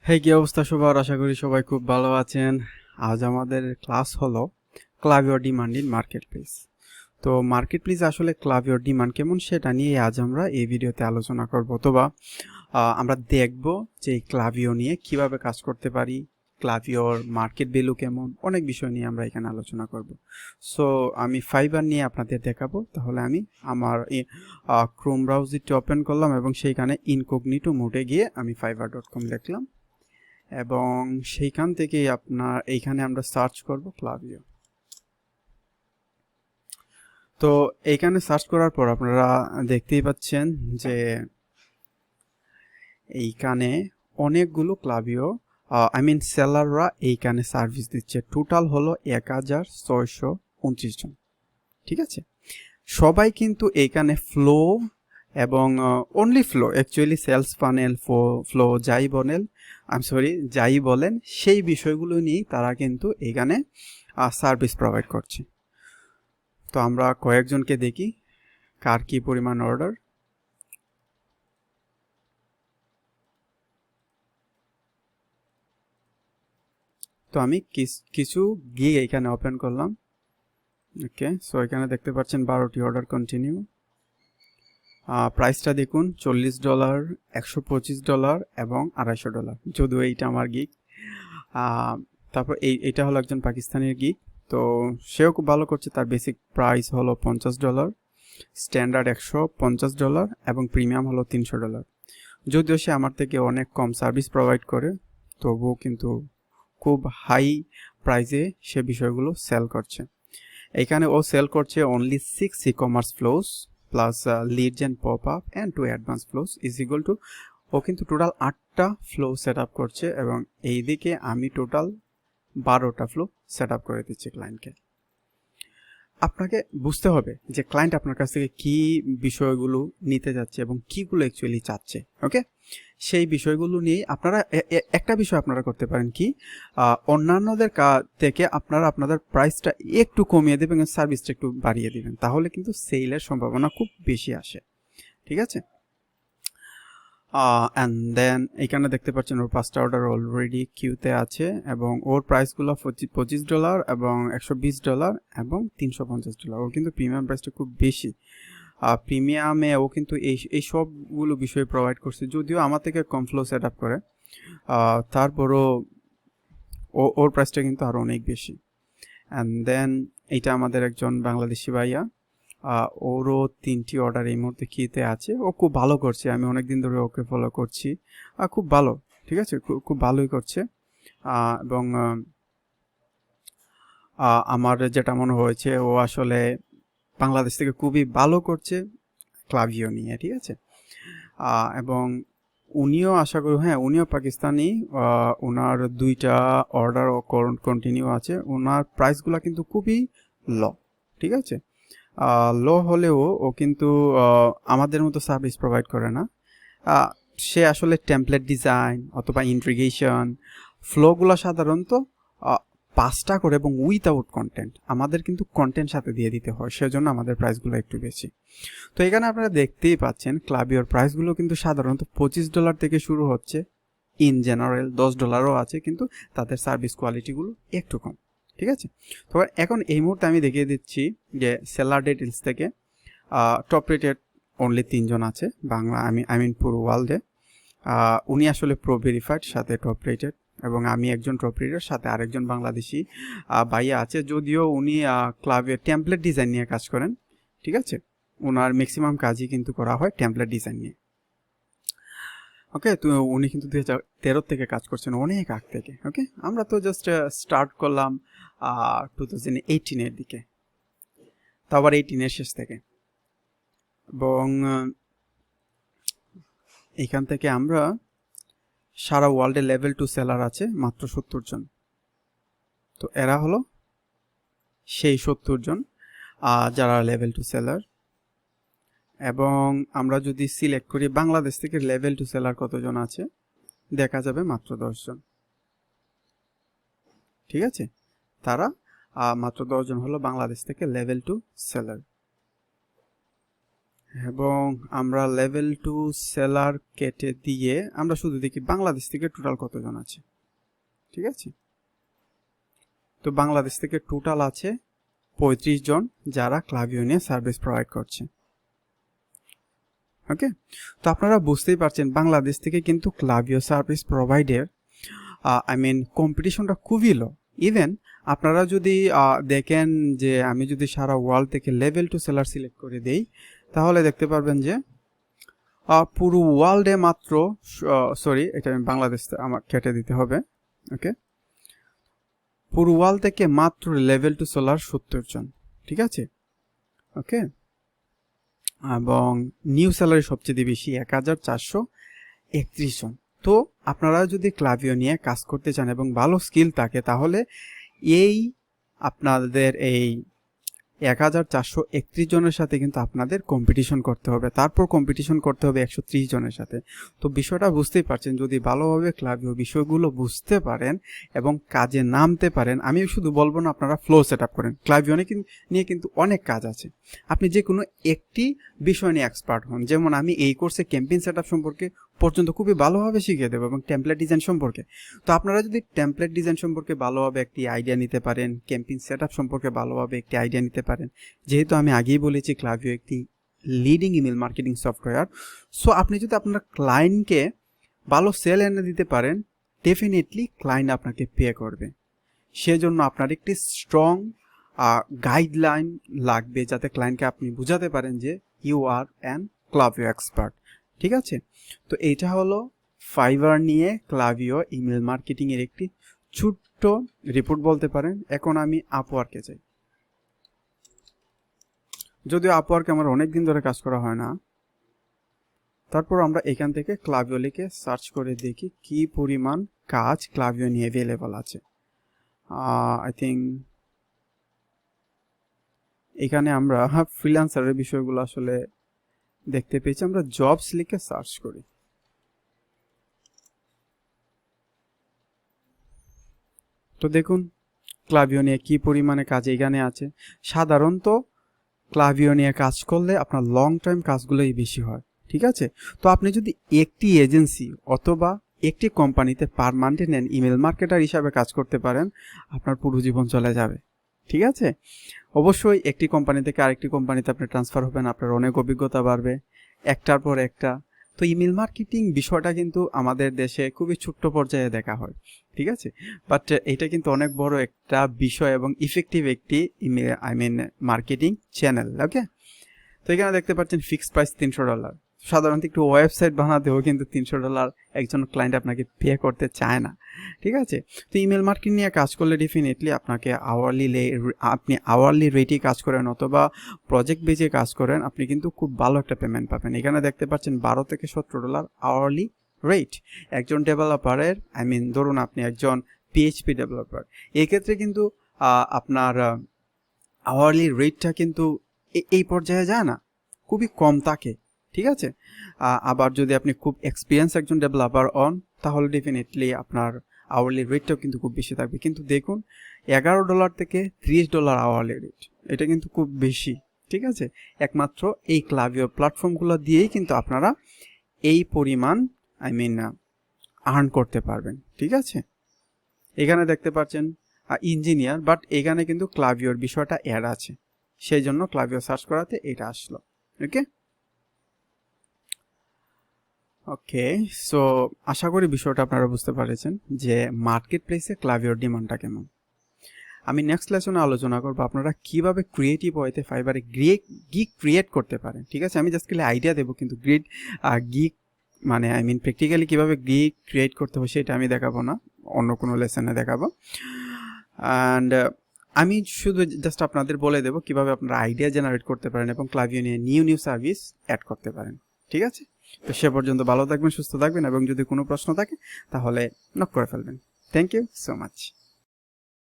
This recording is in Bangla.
হে কি অবস্থা সবার, আশা করি সবাই খুব ভালো আছেন। আজ আমাদের ক্লাস হলো ক্লাভিও ডিমান্ড ইন মার্কেট প্লেস। তো মার্কেট প্লেস আসলে ক্লাভিও ডিমান্ড কেমন সেটা নিয়ে আজ আমরা এই ভিডিওতে আলোচনা করব। অথবা আমরা দেখব যে এই ক্লাভিও নিয়ে কিভাবে কাজ করতে পারি, ক্লাভিওর মার্কেট ভ্যালু কেমন, অনেক বিষয় নিয়ে আমরা এখানে আলোচনা করব। সো আমি ফাইবার নিয়ে আপনাদের দেখাবো। তাহলে আমি আমার ক্রোম ব্রাউজারটি ওপেন করলাম এবং সেইখানে ইনকগনিটো মোডে গিয়ে আমি fiverr.com লিখলাম এবং সেইখান থেকেই আপনার এইখানে আমরা সার্চ করব ক্লাভিও। তো এইখানে সার্চ করার পর আপনারা দেখতেই পাচ্ছেন যে এইখানে অনেকগুলো ক্লাভিও সেলাররা এইখানে সার্ভিস দিচ্ছে। টোটাল হলো 1629 জন। ঠিক আছে, সবাই কিন্তু এইখানে ফ্লো এবং only flow, actually sales funnel, flow যাই বলেন সেই বিষয়গুলো নিয়েই তারা কিন্তু এখানে সার্ভিস প্রোভাইড করছে। তো আমরা কয়েকজনকে দেখি কার কি পরিমাণ অর্ডার। তো আমি কিছু গিগ এখানে ওপেন করলাম। ওকে, সো এখানে দেখতে পাচ্ছেন 12টি অর্ডার কন্টিনিউ। প্রাইসটা দেখুন $40, $125 এবং $250, যদিও এইটা আমার গিগ। তারপর এইটা হলো একজন পাকিস্তানের গিগ। তো সেও খুব ভালো করছে। তার বেসিক প্রাইস হলো $50, স্ট্যান্ডার্ড $150 এবং প্রিমিয়াম হলো $300। যদিও সে আমার থেকে অনেক কম সার্ভিস প্রোভাইড করে, তবুও কিন্তু খুব হাই প্রাইসে সে বিষয়গুলো সেল করছে। এখানে ও সেল করছে only 6 ecommerce flows plus leads and pop up and 2 advance flows is equal to, ও কিন্তু টোটাল 8টা ফ্লো সেট আপ করছে এবং এইদিকে আমি টোটাল 12টা ফ্লো সেট আপ করে দিচ্ছি ক্লায়েন্টকে। আপনাকে বুঝতে হবে যে ক্লায়েন্ট আপনার কাছ থেকে কি বিষয়গুলো নিতে যাচ্ছে এবং কিগুলো অ্যাকচুয়ালি চাচ্ছে। ওকে, সেই বিষয়গুলো নিয়ে আপনারা একটা বিষয় আপনারা করতে পারেন কি, অন্যান্যদের থেকে আপনারা আপনাদের প্রাইসটা একটু কমিয়ে দেবেন এবং সার্ভিসটা একটু বাড়িয়ে দিবেন, তাহলে কিন্তু সেলের সম্ভাবনা খুব বেশি আসে। ঠিক আছে, অ্যান্ড দেন এখানে দেখতে পাচ্ছেন ওর 5টা অর্ডার অলরেডি কিউতে আছে এবং ওর প্রাইসগুলো $25 এবং $120 এবং $350। ওর কিন্তু প্রিমিয়াম প্রাইসটা খুব বেশি। প্রিমিয়ামে ও কিন্তু এই সবগুলো বিষয় প্রোভাইড করছে, যদিও আমার থেকে কম ফ্লো সেট আপ করে, তারপরও ওর প্রাইসটা কিন্তু আরও অনেক বেশি। অ্যান্ড দেন এইটা আমাদের একজন বাংলাদেশি ভাইয়া, ওরও 3টি অর্ডার এই মুহূর্তে কিতে আছে। ও খুব ভালো করছে, আমি অনেক দিন ধরে ওকে ফলো করছি। খুব ভালো, ঠিক আছে, খুব ভালোই করছে। এবং আমার যেটা মনে হয়েছে ও আসলে বাংলাদেশ থেকে খুবই ভালো করছে ক্লাভিও নিয়ে। ঠিক আছে, এবং উনিও আশা করি, হ্যাঁ উনিও পাকিস্তানি। ওনার 2টা অর্ডার কন্টিনিউ আছে। ওনার প্রাইসগুলো কিন্তু খুবই লো। ঠিক আছে, লো হলেও ও কিন্তু আমাদের মতো সার্ভিস প্রোভাইড করে না। সে আসলে টেমপ্লেট ডিজাইন অথবা ইন্টিগ্রেশন ফ্লোগুলো সাধারণত 5টা করে এবং উইথাউট কন্টেন্ট, আমাদের কিন্তু কন্টেন্ট সাথে দিয়ে দিতে হয়, সেজন্য আমাদের প্রাইসগুলো একটু বেশি। তো এখানে আপনারা দেখতেই পাচ্ছেন ক্লাভিওর প্রাইসগুলো কিন্তু সাধারণত $25 থেকে শুরু হচ্ছে। ইন জেনারেল $10ও আছে, কিন্তু তাদের সার্ভিস কোয়ালিটিগুলো একটু কম। ঠিক আছে, তো এখন এই মুহূর্তে আমি দেখিয়ে দিচ্ছি যে সেলার ডিটেলস থেকে টপ রেটেড অনলি 3জন আছে বাংলা, পুরো ওয়ার্ল্ডে। উনি আসলে প্রো ভেরিফাইড সাথে টপ রেটেড, এবং আমি একজন টপ রেটের সাথে আরেকজন বাংলাদেশি ভাইয়া আছে, যদিও উনি ক্লাবের টেমপ্লেট ডিজাইন নিয়ে কাজ করেন। ঠিক আছে, ওনার ম্যাক্সিমাম কাজই কিন্তু করা হয় টেমপ্লেট ডিজাইন নিয়ে। ওকে, তো উনি কিন্তু 2013 থেকে কাজ করছেন, অনেক আগ থেকে। ওকে, আমরা তো জাস্ট স্টার্ট করলাম 2018-এর দিকে, তো আবার 18-এর শেষ থেকে। এবং এখান থেকে আমরা সারা ওয়ার্ল্ডে লেভেল 2 সেলার আছে মাত্র 70 জন। তো এরা হলো সেই 70 জন যারা লেভেল 2 সেলার। এবং আমরা যদি সিলেক্ট করি বাংলাদেশ থেকে লেভেল 2 সেলার কতজন আছে, দেখা যাবে মাত্র 10 জন। ঠিক আছে, তারা মাত্র 10 জন হলো বাংলাদেশ থেকে লেভেল 2 সেলার। এবং আমরা লেভেল 2 সেলার কেটে দিয়ে আমরা শুধু দেখি বাংলাদেশ থেকে টোটাল কতজন আছে। ঠিক আছে, তো বাংলাদেশ থেকে টোটাল আছে 35 জন যারা ক্লাভিও নিয়ে সার্ভিস প্রোভাইড করছে। ওকে, তো আপনারা বুঝতেই পারছেন বাংলাদেশ থেকে কিন্তু ক্লাভিও সার্ভিস প্রোভাইডের কম্পিটিশনটা খুবই লো। ইভেন আপনারা যদি দেখেন যে আমি যদি সারা ওয়ার্ল্ড থেকে লেভেল 2 সেলার সিলেক্ট করে দেই তাহলে দেখতে পারবেন যে পুরো ওয়ার্ল্ডে মাত্র সরি এটা আমি বাংলাদেশ আমার কেটে দিতে হবে। ওকে, পুরো ওয়ার্ল্ড থেকে মাত্র লেভেল 2 সেলার 70 জন। ঠিক আছে, ওকে, এবং নিউ স্যালারি সবচেয়ে বেশি 1431 জন। তো আপনারা যদি ক্লাভিও নিয়ে কাজ করতে চান এবং ভালো স্কিল থাকে তাহলে এই আপনাদের এই 1431 জনের সাথে কিন্তু আপনাদের কম্পিটিশন করতে হবে, তারপর কম্পিটিশন করতে হবে 130 জনের সাথে। তো বিষয়টা বুঝতেই পারছেন, যদি ভালোভাবে ক্লাভিও বিষয়গুলো বুঝতে পারেন এবং কাজে নামতে পারেন, আমি শুধু বলবো না আপনারা ফ্লো সেট আপ করেন, ক্লাভিও নিয়ে কিন্তু অনেক কাজ আছে। আপনি যে কোনো একটি বিষয় নিয়ে এক্সপার্ট হন, যেমন আমি এই কোর্সে ক্যাম্পেইন সেট আপ সম্পর্কে পর্যন্ত খুবই ভালোভাবে শিখিয়ে দেবো এবং টেমপ্লেট ডিজাইন সম্পর্কে। তো আপনারা যদি টেমপ্লেট ডিজাইন সম্পর্কে ভালোভাবে একটি আইডিয়া নিতে পারেন, ক্যাম্পেইন সেট আপ সম্পর্কে ভালোভাবে একটি আইডিয়া নিতে পারেন, যেহেতু আমি আগেই বলেছি ক্লাভিও একটি leading email marketing software, so আপনি যদি আপনার ক্লায়েন্টকে ভালো সেল এনে দিতে পারেন ডেফিনেটলি ক্লায়েন্ট আপনাকে পে করবে। সেজন্য আপনার একটি স্ট্রং গাইডলাইন লাগবে যাতে ক্লায়েন্টকে আপনি বুঝাতে পারেন যে ইউ আর অ্যান ক্লাভিও এক্সপার্ট। ঠিক আছে, তো এইটা হলো ফাইবার নিয়ে ক্লাভিও ইমেল মার্কেটিংয়ের একটি ছোট্ট রিপোর্ট বলতে পারেন। এখন আমি আপওয়ার্কে যাই, যদিও আপওয়ার্কে আমার অনেক দিন ধরে কাজ করা হয় না, তারপর আমরা এখান থেকে ক্লাভিও লিখে সার্চ করে দেখি কি পরিমাণ কাজ ক্লাভিও নিয়ে অ্যাভেলেবল আছে। আই থিঙ্ক এখানে আমরা ফ্রিল্যান্সারের বিষয়গুলো আসলে দেখতে পেয়েছি। আমরা জবস লিখে সার্চ করি, তো দেখুন ক্লাভিও নিয়ে কি পরিমাণে কাজ এখানে আছে। সাধারণত ক্লাভিও নিয়ে কাজ করলে আপনার লং টাইম কাজগুলোই বেশি হয়। ঠিক আছে, তো আপনি যদি একটি এজেন্সি অথবা একটি কোম্পানিতে পার্মানেন্ট নেন, ইমেল মার্কেটার হিসাবে কাজ করতে পারেন, আপনার পুরো জীবন চলে যাবে। ঠিক আছে, অবশ্যই একটি কোম্পানি থেকে আরেকটি কোম্পানিতে আপনি ট্রান্সফার হবেন, আপনার অনেক অভিজ্ঞতা বাড়বে একটার পর একটা। তো ইমেল মার্কেটিং বিষয়টা কিন্তু আমাদের দেশে খুবই ছোট্ট পর্যায়ে দেখা হয়। ঠিক আছে, বাট এটা কিন্তু অনেক বড় একটা বিষয় এবং ইফেক্টিভ একটি মার্কেটিং চ্যানেল। ওকে, তো এখানে দেখতে পাচ্ছেন ফিক্সড প্রাইস $300। সাধারণত একটু ওয়েবসাইট বানাতেও কিন্তু $300 একজন ক্লায়েন্ট আপনাকে পে করতে চায় না। ঠিক আছে, তো ইমেল মার্কেটিং নিয়ে কাজ করলে ডেফিনেটলি আপনাকে আপনি আওয়ারলি রেটে কাজ করেন অথবা প্রজেক্ট বেজে কাজ করেন, আপনি কিন্তু খুব ভালো একটা পেমেন্ট পাবেন। এখানে দেখতে পাচ্ছেন $12 থেকে $17 আওয়ারলি রেট একজন ডেভেলপারের। ধরুন আপনি একজন PHP ডেভেলপার, এক্ষেত্রে কিন্তু আপনার আওয়ারলি রেটটা কিন্তু এই পর্যায়ে যায় না, খুবই কম থাকে। ঠিক আছে, আবার যদি আপনি খুব এক্সপিরিয়েন্স একজন ডেভেলপার হন তাহলে ডেফিনেটলি আপনার আওয়ারলি রেটটাও কিন্তু খুব বেশি থাকবে। কিন্তু দেখুন $11 থেকে $30 আওয়ারলি রেট, এটা কিন্তু খুব বেশি। ঠিক আছে, একমাত্র এই ক্লাভিও প্ল্যাটফর্মগুলো দিয়েই কিন্তু আপনারা এই পরিমাণ আর্ন করতে পারবেন। ঠিক আছে, এখানে দেখতে পাচ্ছেন ইঞ্জিনিয়ার, বাট এখানে কিন্তু ক্লাভিওর বিষয়টা অ্যাড আছে, সেই জন্য ক্লাভিও সার্চ করাতে এটা আসলো। ওকে ওকে, সো আশা করি বিষয়টা আপনারা বুঝতে পেরেছেন যে মার্কেট প্লেসে ক্লাভিওর ডিমান্ডটা কেমন। আমি নেক্সট লেসনে আলোচনা করবো আপনারা কিভাবে ক্রিয়েটিভ ওয়েতে ফাইবারে গিগ ক্রিয়েট করতে পারেন। ঠিক আছে, আমি জাস্ট খালি আইডিয়া দেবো, কিন্তু গিগ প্র্যাকটিক্যালি কীভাবে গিগ ক্রিয়েট করতে হবে সেটা আমি দেখাবো না, অন্য কোনো লেসনে দেখাবো। অ্যান্ড আমি শুধু জাস্ট আপনাদের বলে দেবো কীভাবে আপনারা আইডিয়া জেনারেট করতে পারেন এবং ক্লাভিও নিয়ে নিউ সার্ভিস অ্যাড করতে পারেন। ঠিক আছে, তো সে পর্যন্ত ভালো থাকবেন, সুস্থ থাকবেন, এবং যদি কোনো প্রশ্ন থাকে তাহলে নক করে ফেলবেন। Thank you so much.